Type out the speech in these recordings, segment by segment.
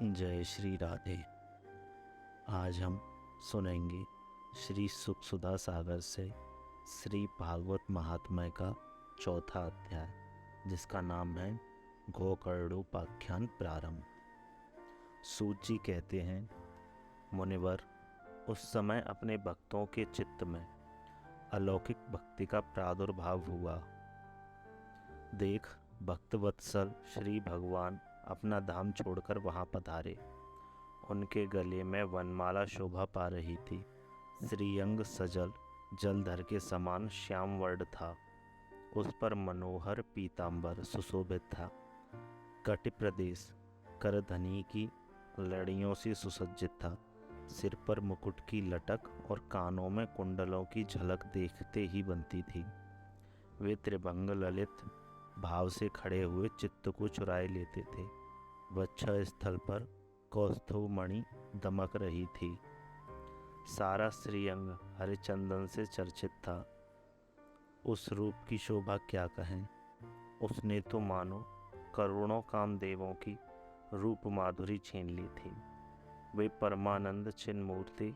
जय श्री राधे। आज हम सुनेंगे श्री सुखसुधा सागर से श्री भागवत महात्म्य का चौथा अध्याय, जिसका नाम है गोकर्णोपाख्यान प्रारंभ। सूत जी कहते हैं, मुनिवर, उस समय अपने भक्तों के चित्त में अलौकिक भक्ति का प्रादुर्भाव हुआ। देख, भक्तवत्सल श्री भगवान अपना धाम छोड़कर वहां पधारे। उनके गले में वनमाला शोभा पा रही थी। श्रीअंग सजल जलधर के समान श्याम वर्ण था। उस पर मनोहर पीतांबर सुशोभित था। कटि प्रदेश करधनी की लड़ियों से सुसज्जित था। सिर पर मुकुट की लटक और कानों में कुंडलों की झलक देखते ही बनती थी। वे त्रिभंग ललित भाव से खड़े हुए चित्त को चुराए लेते थे। वक्ष स्थल पर कौस्तुभ मणि दमक रही थी। सारा श्रीअंग हरिचंदन से चर्चित था। उस रूप की शोभा क्या कहें। उसने तो मानो करोड़ों कामदेवों की रूप माधुरी छीन ली थी। वे परमानंद चिन्मूर्ति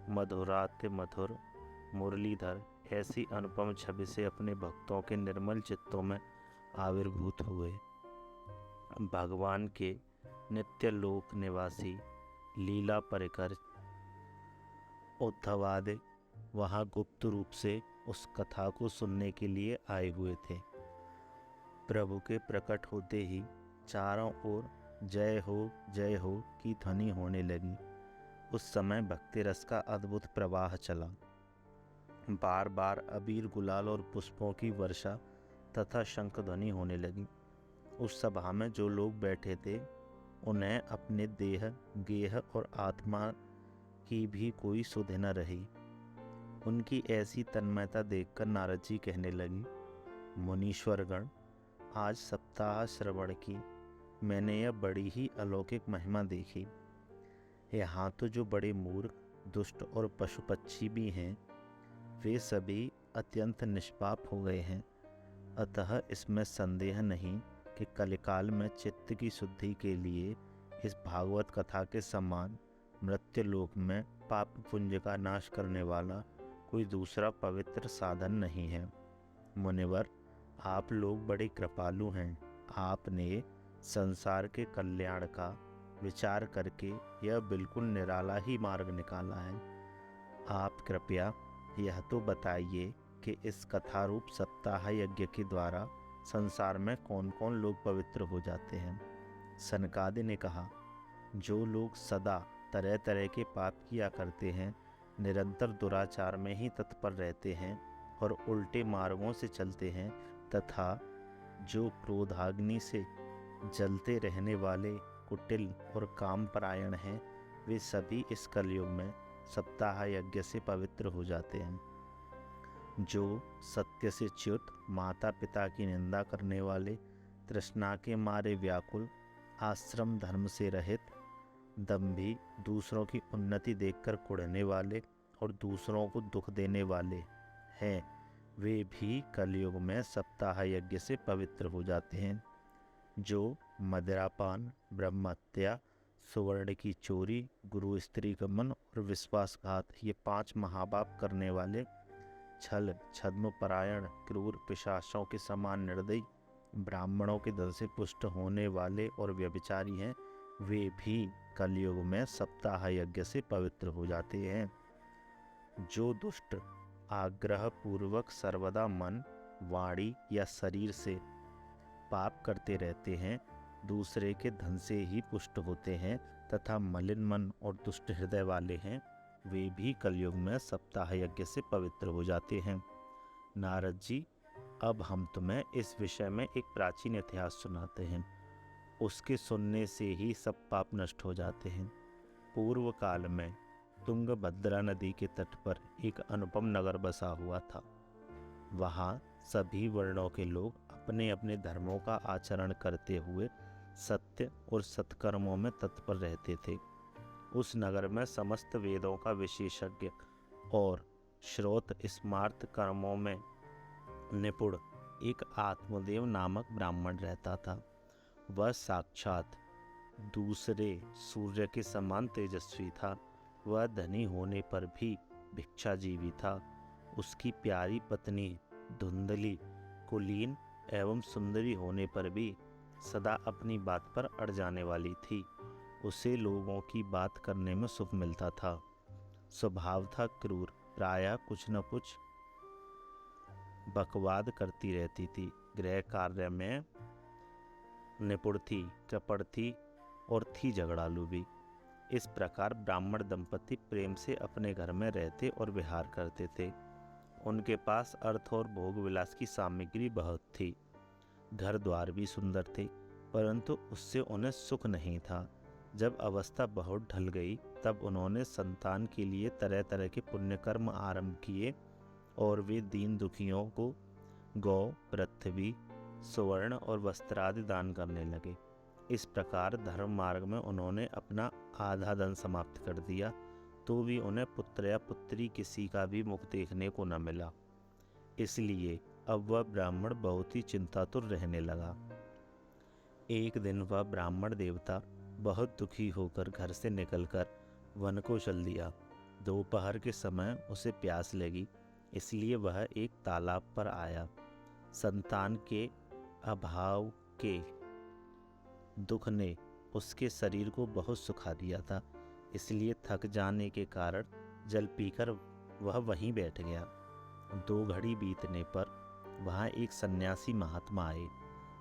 मधुरात्य मधुर मुरलीधर ऐसी अनुपम छवि से अपने भक्तों के निर्मल चित्तों में आविर्भूत हुए। भगवान के नित्य लोक निवासी लीला परिकर उद्धवादि वहाँ गुप्त रूप से उस कथा को सुनने के लिए आए हुए थे। प्रभु के प्रकट होते ही चारों ओर जय हो की ध्वनि होने लगी। उस समय भक्ति रस का अद्भुत प्रवाह चला। बार बार अबीर गुलाल और पुष्पों की वर्षा तथा शंख ध्वनि होने लगी। उस सभा में जो लोग बैठे थे, उन्हें अपने देह गेह और आत्मा की भी कोई सुध न रही। उनकी ऐसी तन्मयता देखकर नारद जी कहने लगी, मुनीश्वरगण, आज सप्ताह श्रवण की मैंने यह बड़ी ही अलौकिक महिमा देखी। यहाँ तो जो बड़े मूर्ख, दुष्ट और पशु पक्षी भी हैं, वे सभी अत्यंत निष्पाप हो गए हैं। अतः इसमें संदेह नहीं कि कलिकाल में चित्त की शुद्धि के लिए इस भागवत कथा के समान मृत्युलोक में पाप पुंज का नाश करने वाला कोई दूसरा पवित्र साधन नहीं है। मुनिवर, आप लोग बड़े कृपालु हैं। आपने संसार के कल्याण का विचार करके यह बिल्कुल निराला ही मार्ग निकाला है। आप कृपया यह तो बताइए कि इस कथारूप सप्ताह यज्ञ के द्वारा संसार में कौन कौन लोग पवित्र हो जाते हैं। सनकादि ने कहा, जो लोग सदा तरह तरह के पाप किया करते हैं, निरंतर दुराचार में ही तत्पर रहते हैं और उल्टे मार्गों से चलते हैं, तथा जो क्रोधाग्नि से जलते रहने वाले कुटिल और कामपरायण हैं, वे सभी इस कलयुग में सप्ताह यज्ञ से पवित्र हो जाते हैं। जो सत्य से च्युत, माता पिता की निंदा करने वाले, तृष्णा के मारे व्याकुल, आश्रम धर्म से रहित, दंभी, दूसरों की उन्नति देखकर कुढ़ने वाले और दूसरों को दुख देने वाले हैं, वे भी कलयुग में सप्ताह यज्ञ से पवित्र हो जाते हैं। जो मदिरापान, ब्रह्महत्या, सुवर्ण की चोरी, गुरु स्त्री गमन और विश्वासघात, ये 5 महापाप करने वाले, छल छद्म परायण, क्रूर, पिशाचों के समान निर्दयी, ब्राह्मणों के धन से पुष्ट होने वाले और व्यभिचारी हैं, वे भी कलयुग में सप्ताह यज्ञ से पवित्र हो जाते हैं। जो दुष्ट आग्रह पूर्वक सर्वदा मन, वाणी या शरीर से पाप करते रहते हैं, दूसरे के धन से ही पुष्ट होते हैं तथा मलिन मन और दुष्ट हृदय वाले हैं, वे भी कलयुग में सप्ताह यज्ञ से पवित्र हो जाते हैं। नारद जी, अब हम तुम्हें इस विषय में एक प्राचीन इतिहास सुनाते हैं। उसके सुनने से ही सब पाप नष्ट हो जाते हैं। पूर्व काल में तुंगभद्रा नदी के तट पर एक अनुपम नगर बसा हुआ था। वहाँ सभी वर्णों के लोग अपने अपने धर्मों का आचरण करते हुए सत्य और सत्कर्मों में तत्पर रहते थे। उस नगर में समस्त वेदों का विशेषज्ञ और श्रोत स्मार्त कर्मों में निपुण एक आत्मदेव नामक ब्राह्मण रहता था। वह साक्षात दूसरे सूर्य के समान तेजस्वी था। वह धनी होने पर भी भिक्षाजीवी था। उसकी प्यारी पत्नी धुंधली, कुलीन एवं सुंदरी होने पर भी सदा अपनी बात पर अड़ जाने वाली थी। उसे लोगों की बात करने में सुख मिलता था। स्वभाव था क्रूर, प्रायः कुछ न कुछ बकवाद करती रहती थी। गृह कार्य में निपुण थी, चपड़ थी और थी झगड़ालू भी। इस प्रकार ब्राह्मण दंपति प्रेम से अपने घर में रहते और विहार करते थे। उनके पास अर्थ और भोग विलास की सामग्री बहुत थी। घर द्वार भी सुंदर थे, परंतु उससे उन्हें सुख नहीं था। जब अवस्था बहुत ढल गई तब उन्होंने संतान के लिए तरह तरह के पुण्य कर्म आरंभ किए और वे दीन दुखियों को गौ, पृथ्वी, सुवर्ण और वस्त्रादि दान करने लगे। इस प्रकार धर्म मार्ग में उन्होंने अपना आधा धन समाप्त कर दिया, तो भी उन्हें पुत्र या पुत्री किसी का भी मुख देखने को न मिला। इसलिए अब वह ब्राह्मण बहुत ही चिंतातुर रहने लगा। एक दिन वह ब्राह्मण देवता बहुत दुखी होकर घर से निकलकर वन को चल दिया। दोपहर के समय उसे प्यास लगी, इसलिए वह एक तालाब पर आया। संतान के अभाव के दुख ने उसके शरीर को बहुत सुखा दिया था, इसलिए थक जाने के कारण जल पीकर वह वहीं बैठ गया। 2 घड़ी बीतने पर वहाँ एक सन्यासी महात्मा आए।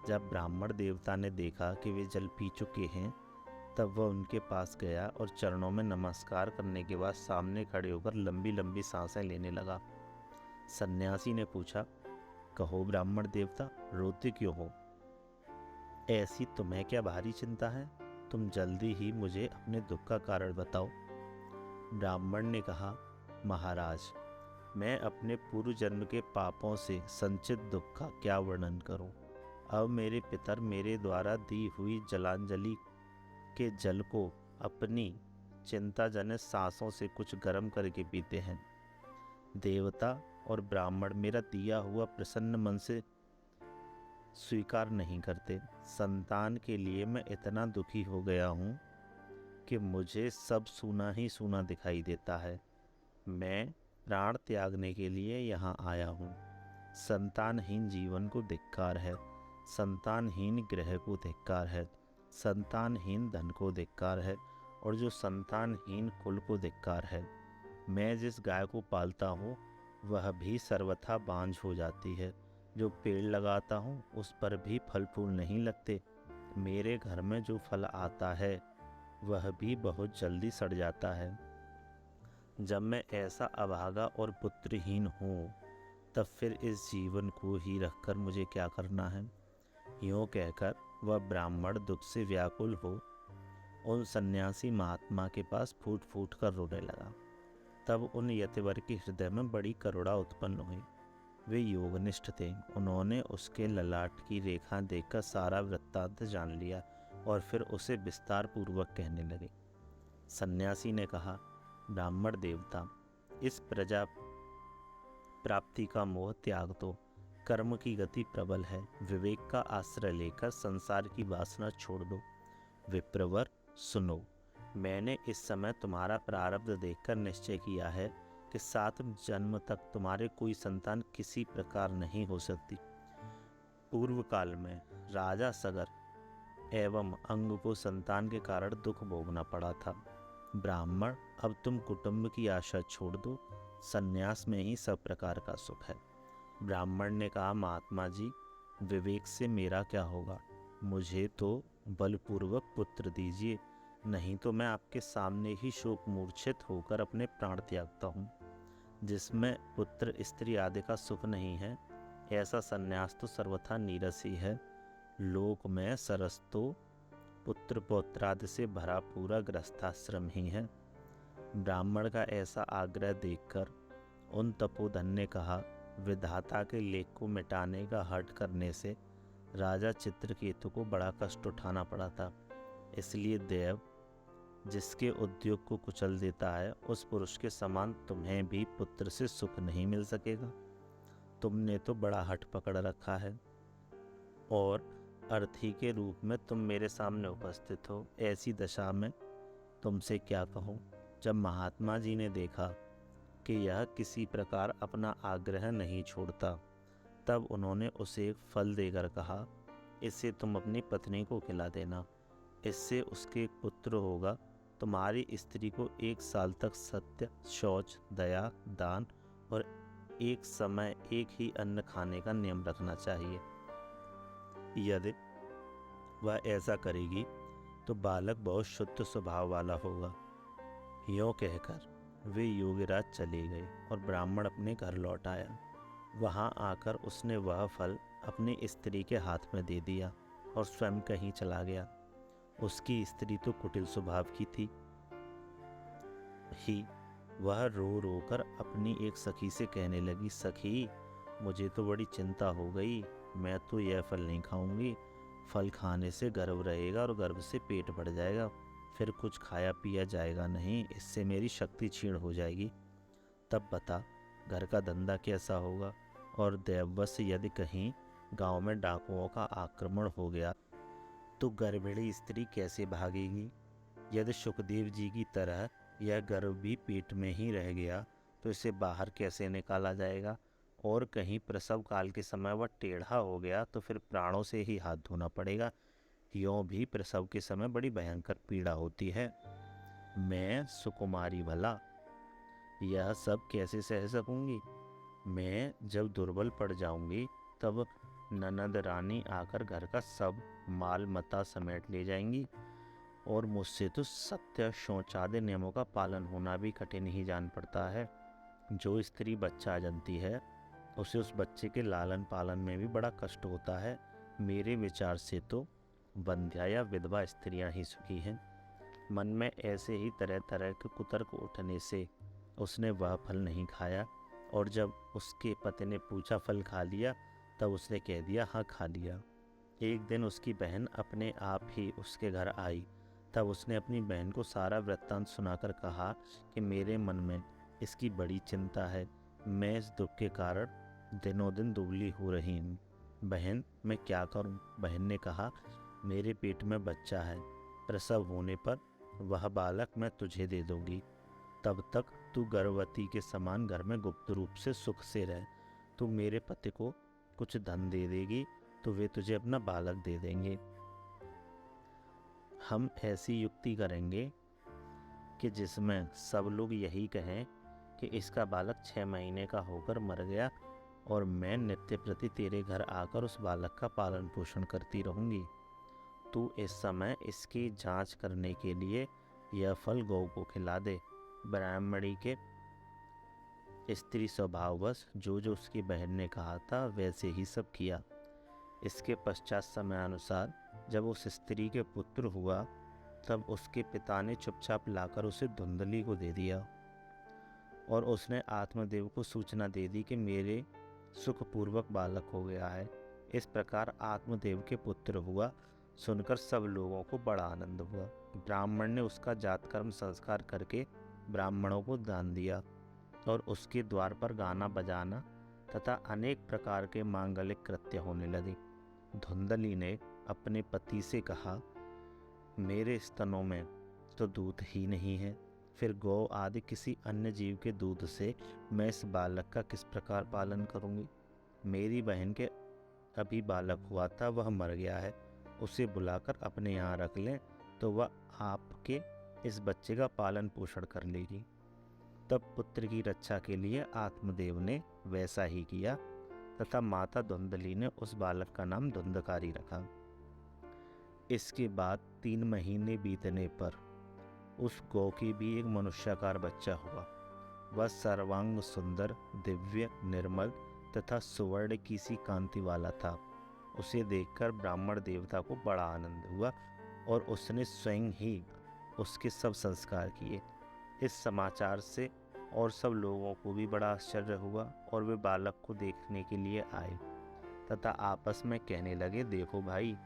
जब ब्राह्मण देवता ने देखा कि वे जल पी चुके हैं, तब वह उनके पास गया और चरणों में नमस्कार करने के बाद सामने खड़े होकर लंबी लंबी सांसें लेने लगा। सन्यासी ने पूछा, कहो ब्राह्मण देवता, रोते क्यों हो? ऐसी तुम्हें क्या भारी चिंता है? तुम जल्दी ही मुझे अपने दुख का कारण बताओ। ब्राह्मण ने कहा, महाराज, मैं अपने पूर्व जन्म के पापों से संचित दुख का क्या वर्णन करूं? अब मेरे पितर मेरे द्वारा दी हुई जलांजलि के जल को अपनी चिंताजनक सांसों से कुछ गर्म करके पीते हैं। देवता और ब्राह्मण मेरा दिया हुआ प्रसन्न मन से स्वीकार नहीं करते। संतान के लिए मैं इतना दुखी हो गया हूँ कि मुझे सब सूना ही सूना दिखाई देता है। मैं प्राण त्यागने के लिए यहाँ आया हूँ। संतानहीन जीवन को धिक्कार है, संतानहीन गृह को धिक्कार है, संतानहीन धन को धिक्कार है और जो संतानहीन कुल को धिक्कार है। मैं जिस गाय को पालता हूँ वह भी सर्वथा बांझ हो जाती है। जो पेड़ लगाता हूँ उस पर भी फल फूल नहीं लगते। मेरे घर में जो फल आता है वह भी बहुत जल्दी सड़ जाता है। जब मैं ऐसा अभागा और पुत्रहीन हूँ तब फिर इस जीवन को ही रखकर मुझे क्या करना है? यूँ कहकर वह ब्राह्मण दुख से व्याकुल हो उन सन्यासी महात्मा के पास फूट फूट कर रोने लगा। तब उन यतिवर के हृदय में बड़ी करुणा उत्पन्न हुई। वे योगनिष्ठ थे। उन्होंने उसके ललाट की रेखा देखकर सारा वृत्तांत जान लिया और फिर उसे विस्तार पूर्वक कहने लगे। सन्यासी ने कहा, ब्राह्मण देवता, इस प्रजा प्राप्ति का मोह त्याग दो। कर्म की गति प्रबल है। विवेक का आश्रय लेकर संसार की वासना छोड़ दो। विप्रवर, सुनो, मैंने इस समय तुम्हारा प्रारब्ध देखकर निश्चय किया है कि 7 जन्म तक तुम्हारे कोई संतान किसी प्रकार नहीं हो सकती। पूर्व काल में राजा सगर एवं अंग को संतान के कारण दुख भोगना पड़ा था। ब्राह्मण, अब तुम कुटुंब की आशा छोड़ दो। संन्यास में ही सब प्रकार का सुख है। ब्राह्मण ने कहा, महात्मा जी, विवेक से मेरा क्या होगा? मुझे तो बलपूर्वक पुत्र दीजिए, नहीं तो मैं आपके सामने ही शोक मूर्छित होकर अपने प्राण त्यागता हूँ। जिसमें पुत्र स्त्री आदि का सुख नहीं है, ऐसा संन्यास तो सर्वथा नीरस ही है। लोक में सरस तो पुत्र पौत्रादि से भरा पूरा गृहस्थाश्रम ही है। ब्राह्मण का ऐसा आग्रह देखकर उन तपोधन ने कहा, विधाता के लेख को मिटाने का हठ करने से राजा चित्रकेतु को बड़ा कष्ट उठाना पड़ा था। इसलिए देव जिसके उद्योग को कुचल देता है, उस पुरुष के समान तुम्हें भी पुत्र से सुख नहीं मिल सकेगा। तुमने तो बड़ा हठ पकड़ रखा है और अर्थी के रूप में तुम मेरे सामने उपस्थित हो, ऐसी दशा में तुमसे क्या कहूँ। जब महात्मा जी ने देखा कि यह किसी प्रकार अपना आग्रह नहीं छोड़ता, तब उन्होंने उसे एक फल देकर कहा, इसे तुम अपनी पत्नी को खिला देना, इससे उसके एक पुत्र होगा। तुम्हारी स्त्री को 1 साल तक सत्य, शौच, दया, दान और एक समय एक ही अन्न खाने का नियम रखना चाहिए। यदि वह ऐसा करेगी तो बालक बहुत शुद्ध स्वभाव वाला होगा। यों कहकर वे योगीराज चले गए और ब्राह्मण अपने घर लौट आया। वहां आकर उसने वह फल अपनी स्त्री के हाथ में दे दिया और स्वयं कहीं चला गया। उसकी स्त्री तो कुटिल स्वभाव की थी ही। वह रो रो कर अपनी एक सखी से कहने लगी, सखी, मुझे तो बड़ी चिंता हो गई। मैं तो यह फल नहीं खाऊंगी। फल खाने से गर्भ रहेगा और गर्भ से पेट बढ़ जाएगा, फिर कुछ खाया पिया जाएगा नहीं, इससे मेरी शक्ति क्षीण हो जाएगी। तब बता, घर का धंधा कैसा होगा? और दैववश यदि कहीं गांव में डाकुओं का आक्रमण हो गया तो गर्भिणी स्त्री कैसे भागेगी? यदि सुखदेव जी की तरह यह गर्भ भी पेट में ही रह गया तो इसे बाहर कैसे निकाला जाएगा? और कहीं प्रसव काल के समय वह टेढ़ा हो गया तो फिर प्राणों से ही हाथ धोना पड़ेगा। यों भी प्रसव के समय बड़ी भयंकर पीड़ा होती है। मैं सुकुमारी भला यह सब कैसे सह सकूंगी? मैं जब दुर्बल पड़ जाऊंगी तब ननद रानी आकर घर का सब माल मता समेट ले जाएंगी और मुझसे तो सत्य, शौचादि नियमों का पालन होना भी कठिन ही जान पड़ता है। जो स्त्री बच्चा जनती है उसे उस बच्चे के लालन पालन में भी बड़ा कष्ट होता है। मेरे विचार से तो बंध्या या विधवा स्त्रियां ही सुखी हैं। मन में ऐसे ही तरह तरह के कुतर्क उठने से उसने वह फल नहीं खाया, और जब उसके पति ने पूछा फल खा लिया, तब उसने कह दिया हाँ खा लिया। एक दिन उसकी बहन अपने आप ही उसके घर आई। तब उसने अपनी बहन को सारा वृत्तांत सुनाकर कहा कि मेरे मन में इसकी बड़ी चिंता है। मैं इस दुख के कारण दिनों दिन दुबली हो रही हूँ। बहन, मैं क्या करूँ? बहन ने कहा, मेरे पेट में बच्चा है, प्रसव होने पर वह बालक मैं तुझे दे दूंगी। तब तक तू गर्भवती के समान घर में गुप्त रूप से सुख से रह। तू मेरे पति को कुछ धन दे देगी तो वे तुझे अपना बालक दे देंगे। हम ऐसी युक्ति करेंगे कि जिसमें सब लोग यही कहें कि इसका बालक 6 महीने का होकर मर गया और मैं नित्य प्रति तेरे घर आकर उस बालक का पालन पोषण करती रहूंगी। तू इस समय इसकी जांच करने के लिए यह फल गौ को खिला दे। ब्राह्मणी के स्त्री स्वभाववश जो जो उसकी बहन ने कहा था वैसे ही सब किया। इसके पश्चात समयानुसार जब उस स्त्री के पुत्र हुआ, तब उसके पिता ने चुपचाप लाकर उसे धुंधली को दे दिया और उसने आत्मदेव को सूचना दे दी कि मेरे सुखपूर्वक बालक हो गया है। इस प्रकार आत्मदेव के पुत्र हुआ। सुनकर सब लोगों को बड़ा आनंद हुआ। ब्राह्मण ने उसका जातकर्म संस्कार करके ब्राह्मणों को दान दिया और उसके द्वार पर गाना बजाना तथा अनेक प्रकार के मांगलिक कृत्य होने लगे। धुंधली ने अपने पति से कहा, मेरे स्तनों में तो दूध ही नहीं है, फिर गौ आदि किसी अन्य जीव के दूध से मैं इस बालक का किस प्रकार पालन करूंगी? मेरी बहन के अभी बालक हुआ था, वह मर गया है। उसे बुलाकर अपने यहाँ रख लें तो वह आपके इस बच्चे का पालन पोषण कर लेगी। तब पुत्र की रक्षा के लिए आत्मदेव ने वैसा ही किया तथा माता धुंधली ने उस बालक का नाम धुंधकारी रखा। इसके बाद 3 महीने बीतने पर उस गौ की भी एक मनुष्याकार बच्चा हुआ। वह सर्वांग सुंदर, दिव्य, निर्मल तथा सुवर्ण की सी कांति वाला था। उसे देखकर ब्राह्मण देवता को बड़ा आनंद हुआ और उसने स्वयं ही उसके सब संस्कार किए। इस समाचार से और सब लोगों को भी बड़ा आश्चर्य हुआ और वे बालक को देखने के लिए आए तथा आपस में कहने लगे, देखो भाई,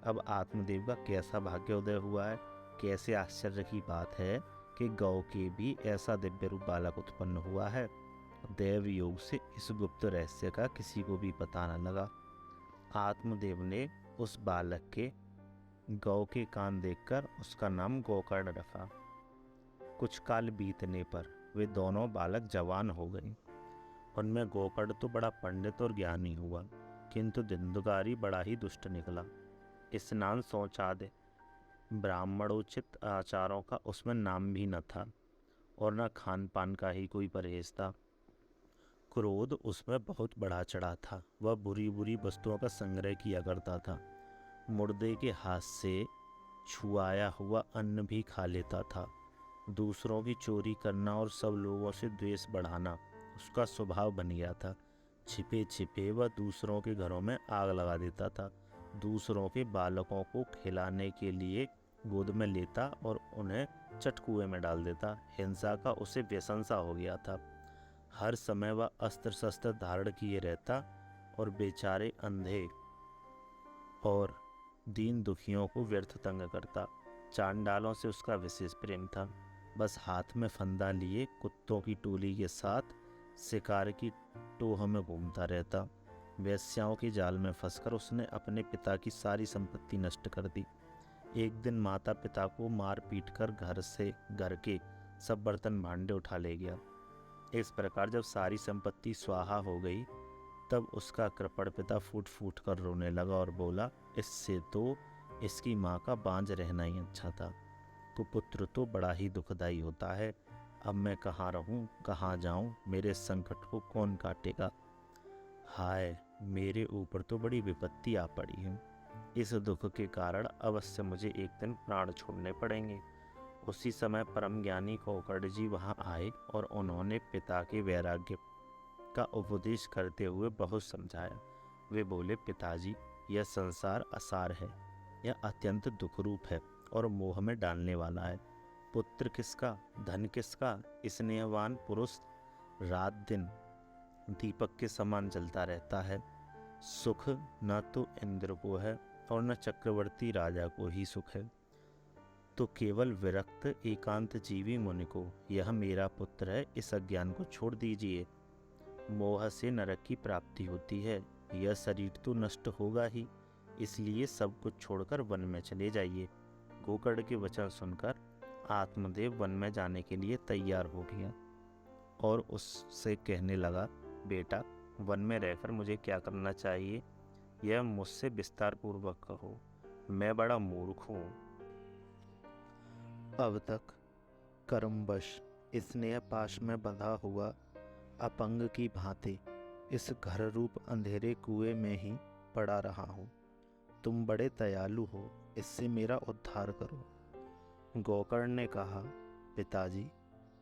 अब आत्मदेव का कैसा भाग्योदय हुआ है। कैसे आश्चर्य की बात है कि गौ के भी ऐसा दिव्य रूप बालक उत्पन्न हुआ है। देव योग से इस गुप्त रहस्य का किसी को भी पता न लगा। आत्मदेव ने उस बालक के गौ के कान देखकर उसका नाम गोकर्ण रखा। कुछ काल बीतने पर वे दोनों बालक जवान हो गए। उनमें गोकर्ण तो बड़ा पंडित और ज्ञानी हुआ, किंतु धुंधुकारी बड़ा ही दुष्ट निकला। स्नान शौचादि ब्राह्मणोचित आचारों का उसमें नाम भी न था और न खान पान का ही कोई परहेज था। क्रोध उसमें बहुत बढ़ा चढ़ा था। वह बुरी बुरी वस्तुओं का संग्रह किया करता था। मुर्दे के हाथ से छुआया हुआ अन्न भी खा लेता था। दूसरों की चोरी करना और सब लोगों से द्वेष बढ़ाना उसका स्वभाव बन गया था। छिपे छिपे वह दूसरों के घरों में आग लगा देता था। दूसरों के बालकों को खिलाने के लिए गोद में लेता और उन्हें चटकुए में डाल देता। हिंसा का उसे व्यसन सा हो गया था। हर समय वह अस्त्र शस्त्र धारण किए रहता और बेचारे अंधे और दीन दुखियों को व्यर्थ तंग करता। चांडालों से उसका विशेष प्रेम था। बस हाथ में फंदा लिए कुत्तों की टोली के साथ शिकार की टोह में घूमता रहता। वेश्याओं के जाल में फंसकर उसने अपने पिता की सारी संपत्ति नष्ट कर दी। एक दिन माता पिता को मार पीट कर घर के सब बर्तन भांडे उठा ले गया। इस प्रकार जब सारी संपत्ति स्वाहा हो गई तब उसका कृपण पिता फूट फूट कर रोने लगा और बोला, इससे तो इसकी माँ का बांझ रहना ही अच्छा था। कुपुत्र तो बड़ा ही दुखदाई होता है। अब मैं कहाँ रहूं, कहाँ जाऊं, मेरे संकट को कौन काटेगा। हाय, मेरे ऊपर तो बड़ी विपत्ति आ पड़ी है। इस दुख के कारण अवश्य मुझे एक दिन प्राण छोड़ने पड़ेंगे। उसी समय परम ज्ञानी गोकर्ण जी वहाँ आए और उन्होंने पिता के वैराग्य का उपदेश करते हुए बहुत समझाया। वे बोले, पिताजी, यह संसार असार है, यह अत्यंत दुखरूप है और मोह में डालने वाला है। पुत्र किसका, धन किसका, स्नेहवान पुरुष रात दिन दीपक के समान जलता रहता है। सुख न तो इंद्र को है और न चक्रवर्ती राजा को ही सुख है, तो केवल विरक्त एकांत जीवी मुनि को। यह मेरा पुत्र है, इस अज्ञान को छोड़ दीजिए। मोह से नरक की प्राप्ति होती है। यह शरीर तो नष्ट होगा ही, इसलिए सब कुछ छोड़कर वन में चले जाइए। गोकर्ण के वचन सुनकर आत्मदेव वन में जाने के लिए तैयार हो गया और उससे कहने लगा, बेटा, वन में रहकर मुझे क्या करना चाहिए, यह मुझसे विस्तार पूर्वक कहो। मैं बड़ा मूर्ख हूँ। अब तक कर्मवश स्नेह पाश में बंधा हुआ अपंग की भांति इस घर रूप अंधेरे कुएं में ही पड़ा रहा हूँ। तुम बड़े दयालु हो, इससे मेरा उद्धार करो। गोकर्ण ने कहा, पिताजी,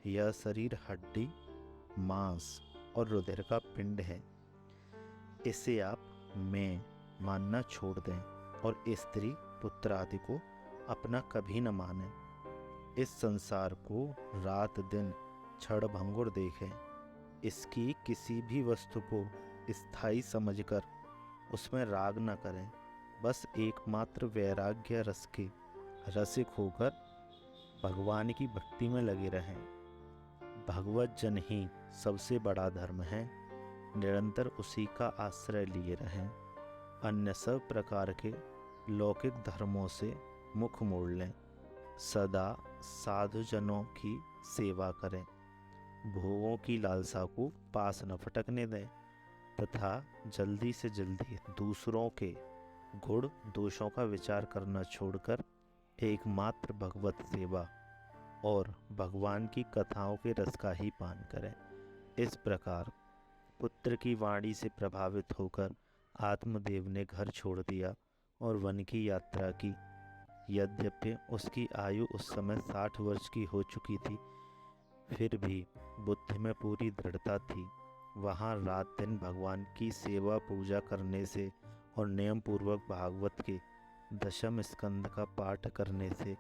यह शरीर हड्डी, मांस और रुधिर का पिंड है। इसे आप मैं मानना छोड़ दें और स्त्री पुत्र आदि को अपना कभी न माने। इस संसार को रात दिन क्षण भंगुर देखें। इसकी किसी भी वस्तु को स्थायी समझकर उसमें राग न करें। बस एकमात्र वैराग्य रस के रसिक होकर भगवान की भक्ति में लगे रहें। भगवत जन ही सबसे बड़ा धर्म है। निरंतर उसी का आश्रय लिए रहें। अन्य सब प्रकार के लौकिक धर्मों से मुख मोड़ लें। सदा साधुजनों की सेवा करें। भोगों की लालसा को पास न फटकने दें तथा जल्दी से जल्दी दूसरों के गुण दोषों का विचार करना छोड़कर एकमात्र भगवत सेवा और भगवान की कथाओं के रस का ही पान करें। इस प्रकार पुत्र की वाणी से प्रभावित होकर आत्मदेव ने घर छोड़ दिया और वन की यात्रा की। यद्यपि उसकी आयु उस समय 60 वर्ष की हो चुकी थी, फिर भी बुद्धि में पूरी दृढ़ता थी। वहाँ रात दिन भगवान की सेवा पूजा करने से और नियम पूर्वक भागवत के दशम स्कंद का पाठ करने से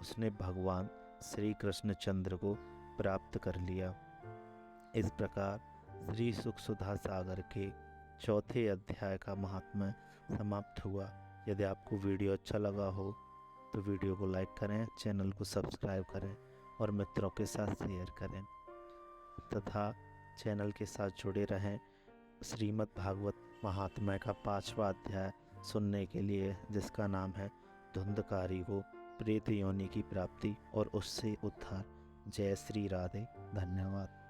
उसने भगवान श्री कृष्णचंद्र को प्राप्त कर लिया। इस प्रकार श्री सुख सुधा सागर के चौथे अध्याय का महात्म्य समाप्त हुआ। यदि आपको वीडियो अच्छा लगा हो तो वीडियो को लाइक करें, चैनल को सब्सक्राइब करें और मित्रों के साथ शेयर करें तथा चैनल के साथ जुड़े रहें। श्रीमद् भागवत महात्म्य का 5वां अध्याय सुनने के लिए, जिसका नाम है धुंधकारी को प्रेत योनि की प्राप्ति और उससे उद्धार। जय श्री राधे। धन्यवाद।